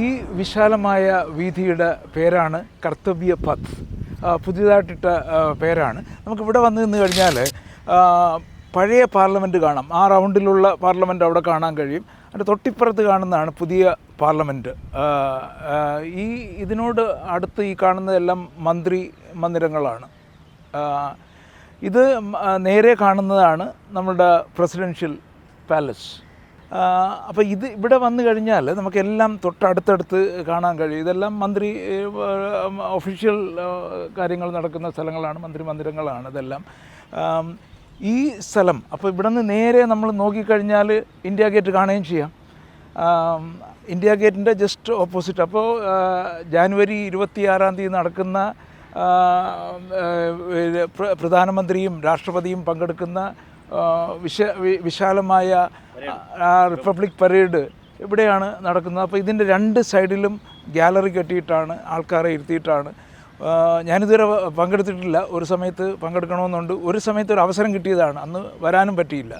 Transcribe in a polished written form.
ഈ വിശാലമായ വീഥിയുടെ പേരാണ് കർത്തവ്യ പത്ത്. പുതിയതായിട്ടിട്ട പേരാണ്. നമുക്കിവിടെ വന്ന് നിന്ന് കഴിഞ്ഞാൽ പഴയ പാർലമെൻറ്റ് കാണാം. ആ റൗണ്ടിലുള്ള പാർലമെൻറ്റ് അവിടെ കാണാൻ കഴിയും. അതിൻ്റെ തൊട്ടിപ്പുറത്ത് കാണുന്നതാണ് പുതിയ പാർലമെൻറ്റ്. ഇതിനോട് അടുത്ത് ഈ കാണുന്നതെല്ലാം മന്ത്രി മന്ദിരങ്ങളാണ്. ഇത് നേരെ കാണുന്നതാണ് നമ്മുടെ പ്രസിഡൻഷ്യൽ പാലസ്. അപ്പോൾ ഇവിടെ വന്നു കഴിഞ്ഞാൽ നമുക്കെല്ലാം തൊട്ടടുത്തടുത്ത് കാണാൻ കഴിയും. ഇതെല്ലാം മന്ത്രി ഒഫീഷ്യൽ കാര്യങ്ങൾ നടക്കുന്ന സ്ഥലങ്ങളാണ്, മന്ത്രി മന്ദിരങ്ങളാണ് ഇതെല്ലാം. ഈ സ്ഥലം അപ്പോൾ ഇവിടെ നിന്ന് നേരെ നമ്മൾ നോക്കിക്കഴിഞ്ഞാൽ ഇന്ത്യ ഗേറ്റ് കാണുകയും ചെയ്യാം. ഇന്ത്യ ഗേറ്റിൻ്റെ ജസ്റ്റ് ഓപ്പോസിറ്റ്. അപ്പോൾ ജാനുവരി 26 നടക്കുന്ന പ്രധാനമന്ത്രിയും രാഷ്ട്രപതിയും പങ്കെടുക്കുന്ന വിശാലമായ റിപ്പബ്ലിക് പരേഡ് ഇവിടെയാണ് നടക്കുന്നത്. അപ്പോൾ ഇതിൻ്റെ രണ്ട് സൈഡിലും ഗാലറി കെട്ടിയിട്ടാണ്, ആൾക്കാരെ ഇരുത്തിയിട്ടാണ്. ഞാനിതുവരെ പങ്കെടുത്തിട്ടില്ല. ഒരു സമയത്ത് പങ്കെടുക്കണമെന്നുണ്ട്. ഒരു സമയത്ത് ഒരു അവസരം കിട്ടിയതാണ്, അന്ന് വരാനും പറ്റിയില്ല.